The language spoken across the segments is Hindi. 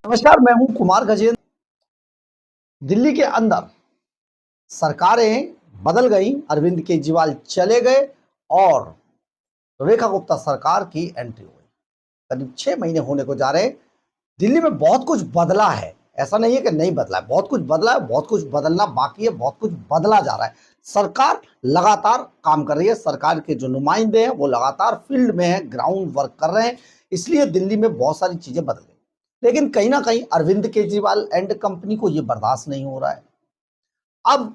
नमस्कार, मैं हूं कुमार गजेंद्र। दिल्ली के अंदर सरकारें बदल गई, अरविंद केजरीवाल चले गए और रेखा गुप्ता सरकार की एंट्री हुई। करीब 6 महीने होने को जा रहे हैं। दिल्ली में बहुत कुछ बदला है, ऐसा नहीं है कि नहीं बदला है, बहुत कुछ बदला है, बहुत कुछ बदलना बाकी है, बहुत कुछ बदला जा रहा है। सरकार लगातार काम कर रही है, सरकार के जो नुमाइंदे हैं वो लगातार फील्ड में है, ग्राउंड वर्क कर रहे हैं, इसलिए दिल्ली में बहुत सारी चीजें बदल गई। लेकिन कहीं ना कहीं अरविंद केजरीवाल एंड कंपनी को यह बर्दाश्त नहीं हो रहा है। अब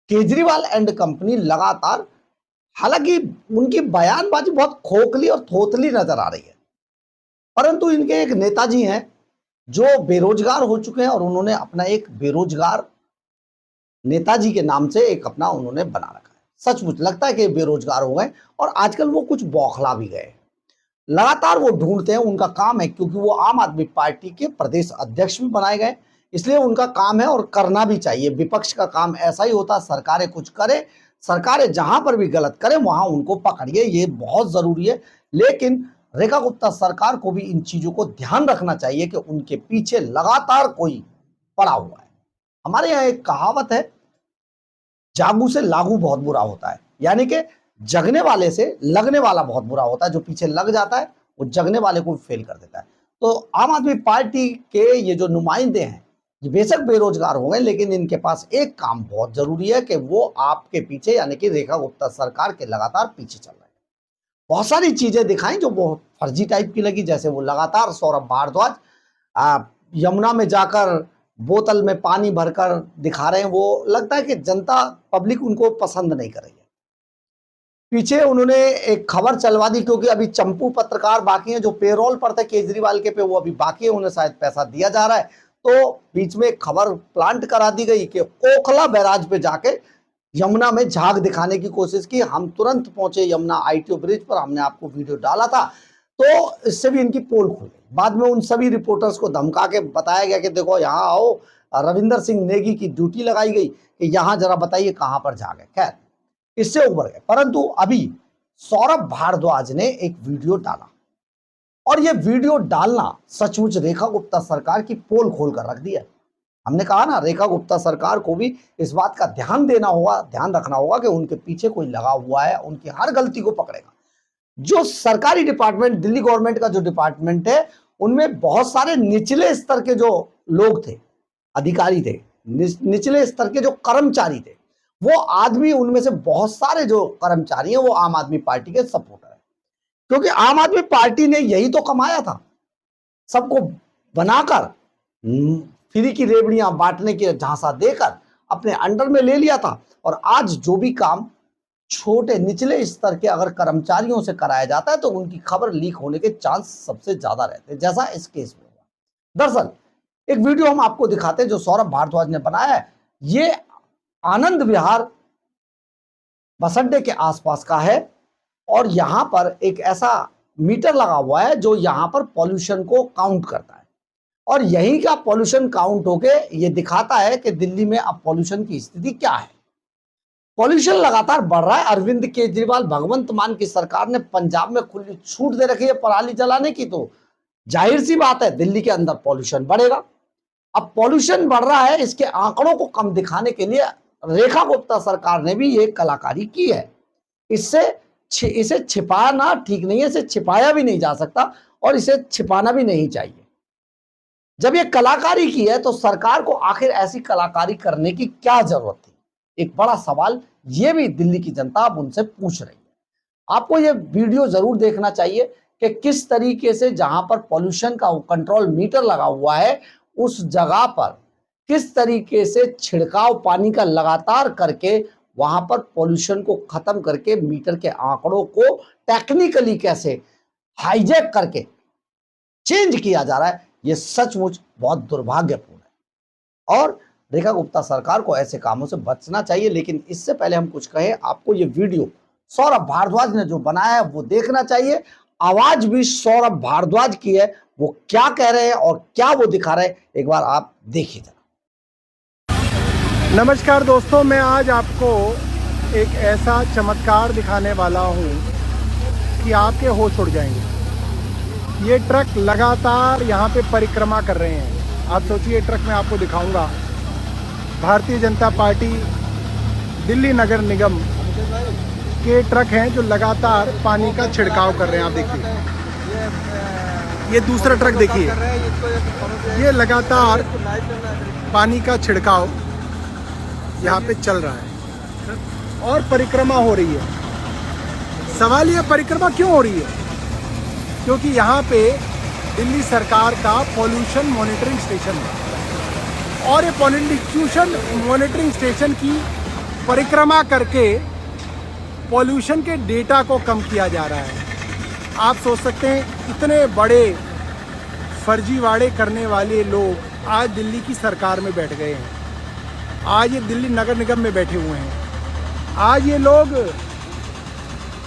केजरीवाल एंड कंपनी लगातार, हालांकि उनकी बयानबाजी बहुत खोखली और थोथली नजर आ रही है, परंतु इनके एक नेताजी हैं जो बेरोजगार हो चुके हैं और उन्होंने अपना एक बेरोजगार नेताजी के नाम से एक अपना उन्होंने बना रखा है। सचमुच लगता है कि बेरोजगार हो गए और आजकल वो कुछ बौखला भी गए। लगातार वो ढूंढते हैं, उनका काम है, क्योंकि वो आम आदमी पार्टी के प्रदेश अध्यक्ष भी बनाए गए, इसलिए उनका काम है और करना भी चाहिए। विपक्ष का काम ऐसा ही होता है, सरकारें कुछ करे, सरकारें जहां पर भी गलत करें वहां उनको पकड़िए, ये बहुत जरूरी है। लेकिन रेखा गुप्ता सरकार को भी इन चीजों को ध्यान रखना चाहिए कि उनके पीछे लगातार कोई पड़ा हुआ है। हमारे यहाँ एक कहावत है, जागू से लागू बहुत बुरा होता है, यानी कि जगने वाले से लगने वाला बहुत बुरा होता है। जो पीछे लग जाता है वो जगने वाले को फेल कर देता है। तो आम आदमी पार्टी के ये जो नुमाइंदे हैं, ये बेशक बेरोजगार हो गए, लेकिन इनके पास एक काम बहुत जरूरी है कि वो आपके पीछे, यानी कि रेखा गुप्ता सरकार के लगातार पीछे चल रहे हैं। बहुत सारी चीजें दिखाई जो बहुत फर्जी टाइप की लगी, जैसे वो लगातार सौरभ भारद्वाज यमुना में जाकर बोतल में पानी भरकर दिखा रहे हैं। वो लगता है कि जनता पब्लिक उनको पसंद नहीं कर रही है। पीछे उन्होंने एक खबर चलवा दी, क्योंकि अभी चंपू पत्रकार बाकी हैं जो पेरोल पर थे केजरीवाल के पे, वो अभी बाकी है, उन्हें शायद पैसा दिया जा रहा है। तो बीच में एक खबर प्लांट करा दी गई कि ओखला बैराज पे जाके यमुना में झाग दिखाने की कोशिश की। हम तुरंत पहुंचे यमुना ITO ब्रिज पर, हमने आपको वीडियो डाला था, तो इससे भी इनकी पोल खुल गई। बाद में उन सभी रिपोर्टर्स को धमका के बताया गया कि देखो यहाँ आओ, रविंदर सिंह नेगी की ड्यूटी लगाई गई कि यहाँ जरा बताइए कहां पर झाग है। खैर, इससे उबर गए। परंतु अभी सौरभ भारद्वाज ने एक वीडियो डाला और यह वीडियो डालना सचमुच रेखा गुप्ता सरकार की पोल खोल कर रख दिया। हमने कहा ना, रेखा गुप्ता सरकार को भी इस बात का ध्यान देना होगा, ध्यान रखना होगा कि उनके पीछे कोई लगा हुआ है, उनकी हर गलती को पकड़ेगा। जो सरकारी डिपार्टमेंट, दिल्ली गवर्नमेंट का जो डिपार्टमेंट है, उनमें बहुत सारे निचले स्तर के जो लोग थे, अधिकारी थे, निचले स्तर के जो कर्मचारी थे, वो आदमी, उनमें से बहुत सारे जो कर्मचारी हैं वो आम आदमी पार्टी के सपोर्टर हैं। क्योंकि आम आदमी पार्टी ने यही तो कमाया था, सबको बनाकर फ्री की रेवड़ियां बांटने की झांसा देकर अपने अंडर में ले लिया था। और आज जो भी काम छोटे निचले स्तर के अगर कर्मचारियों से कराया जाता है तो उनकी खबर लीक होने के चांस सबसे ज्यादा रहते हैं, जैसा इस केस में हुआ। दरअसल एक वीडियो हम आपको दिखाते हैं जो सौरभ भारद्वाज ने बनाया है। ये आनंद विहार बस अड्डे के आसपास का है और यहां पर एक ऐसा मीटर लगा हुआ है जो यहां पर पॉल्यूशन को काउंट करता है और यही का पॉल्यूशन काउंट होके ये दिखाता है कि दिल्ली में अब पॉल्यूशन की स्थिति क्या है। पॉल्यूशन लगातार बढ़ रहा है। अरविंद केजरीवाल, भगवंत मान की सरकार ने पंजाब में खुली छूट दे रखी है पराली जलाने की, तो जाहिर सी बात है दिल्ली के अंदर पॉल्यूशन बढ़ेगा। अब पॉल्यूशन बढ़ रहा है, इसके आंकड़ों को कम दिखाने के लिए रेखा गुप्ता सरकार ने भी ये कलाकारी की है। इसे छिपाना ठीक नहीं है, इसे छिपाया भी नहीं जा सकता और इसे छिपाना भी नहीं चाहिए। जब ये कलाकारी की है तो सरकार को आखिर ऐसी कलाकारी करने की क्या जरूरत थी? एक बड़ा सवाल ये भी दिल्ली की जनता अब उनसे पूछ रही है। आपको ये वीडियो जरूर देखना चाहिए कि किस तरीके से जहां पर पॉल्यूशन का कंट्रोल मीटर लगा हुआ है उस जगह पर किस तरीके से छिड़काव पानी का लगातार करके वहां पर पॉल्यूशन को खत्म करके मीटर के आंकड़ों को टेक्निकली कैसे हाईजैक करके चेंज किया जा रहा है। यह सचमुच बहुत दुर्भाग्यपूर्ण है और रेखा गुप्ता सरकार को ऐसे कामों से बचना चाहिए। लेकिन इससे पहले हम कुछ कहें, आपको ये वीडियो सौरभ भारद्वाज ने जो बनाया है वो देखना चाहिए। आवाज भी सौरभ भारद्वाज की है, वो क्या कह रहे हैं और क्या वो दिखा रहे हैं, एक बार आप देखिए जरा। नमस्कार दोस्तों, मैं आज आपको एक ऐसा चमत्कार दिखाने वाला हूं कि आपके होश उड़ जाएंगे। ये ट्रक लगातार यहाँ पे परिक्रमा कर रहे हैं आप सोचिए, ट्रक में आपको दिखाऊंगा। भारतीय जनता पार्टी दिल्ली नगर निगम के ट्रक हैं जो लगातार पानी का छिड़काव कर रहे हैं। आप देखिए, ये दूसरा ट्रक देखिए, ये लगातार पानी का छिड़काव यहाँ पे चल रहा है और परिक्रमा हो रही है। सवाल ये, परिक्रमा क्यों हो रही है? क्योंकि यहाँ पे दिल्ली सरकार का पॉल्यूशन मॉनिटरिंग स्टेशन है और ये पॉल्यूशन मॉनिटरिंग स्टेशन की परिक्रमा करके पॉल्यूशन के डेटा को कम किया जा रहा है। आप सोच सकते हैं, इतने बड़े फर्जीवाड़े करने वाले लोग आज दिल्ली की सरकार में बैठ गए हैं। आज ये दिल्ली नगर निगम में बैठे हुए हैं। आज ये लोग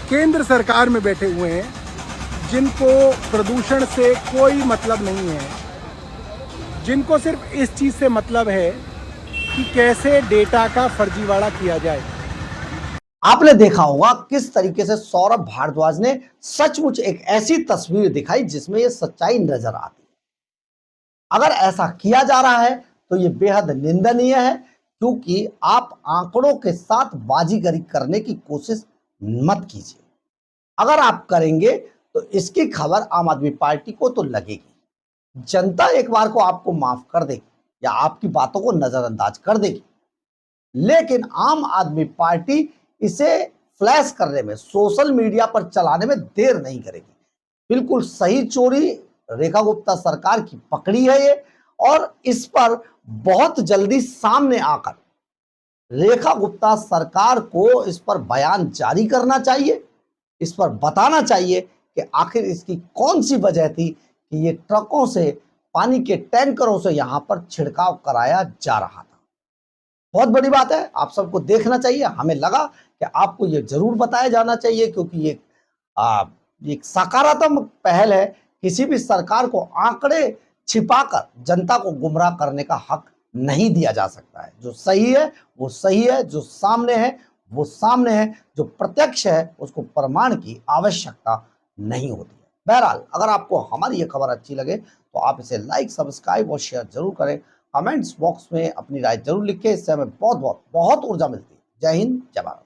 केंद्र सरकार में बैठे हुए हैं, जिनको प्रदूषण से कोई मतलब नहीं है, जिनको सिर्फ इस चीज़ से मतलब है कि कैसे डेटा का फर्जीवाड़ा किया जाए। आपने देखा होगा किस तरीके से सौरभ भारद्वाज ने सचमुच एक ऐसी तस्वीर दिखाई जिसमें यह सच्चाई नजर आती। अगर ऐसा किया जा रहा है तो यह बेहद निंदनीय है, क्योंकि आप आंकड़ों के साथ बाजीगरी करने की कोशिश मत कीजिए। अगर आप करेंगे तो इसकी खबर आम आदमी पार्टी को तो लगेगी। जनता एक बार को आपको माफ कर देगी या आपकी बातों को नजरअंदाज कर देगी, लेकिन आम आदमी पार्टी इसे फ्लैश करने में, सोशल मीडिया पर चलाने में देर नहीं करेगी। बिल्कुल सही चोरी रेखा गुप्ता सरकार की पकड़ी है ये, और इस पर बहुत जल्दी सामने आकर रेखा गुप्ता सरकार को इस पर बयान जारी करना चाहिए, इस पर बताना चाहिए कि आखिर इसकी कौन सी वजह थी कि ये ट्रकों से, पानी के टैंकरों से यहां पर छिड़काव कराया जा रहा था। बहुत बड़ी बात है, आप सबको देखना चाहिए। हमें लगा कि आपको ये जरूर बताया जाना चाहिए, क्योंकि ये एक सकारात्मक पहल है। किसी भी सरकार को आंकड़े छिपाकर जनता को गुमराह करने का हक नहीं दिया जा सकता है। जो सही है वो सही है, जो सामने है वो सामने है, जो प्रत्यक्ष है उसको प्रमाण की आवश्यकता नहीं होती है। बहरहाल, अगर आपको हमारी ये खबर अच्छी लगे तो आप इसे लाइक, सब्सक्राइब और शेयर जरूर करें। कमेंट्स बॉक्स में अपनी राय जरूर लिखें, इससे हमें बहुत बहुत बहुत ऊर्जा मिलती है। जय हिंद, जय भारत।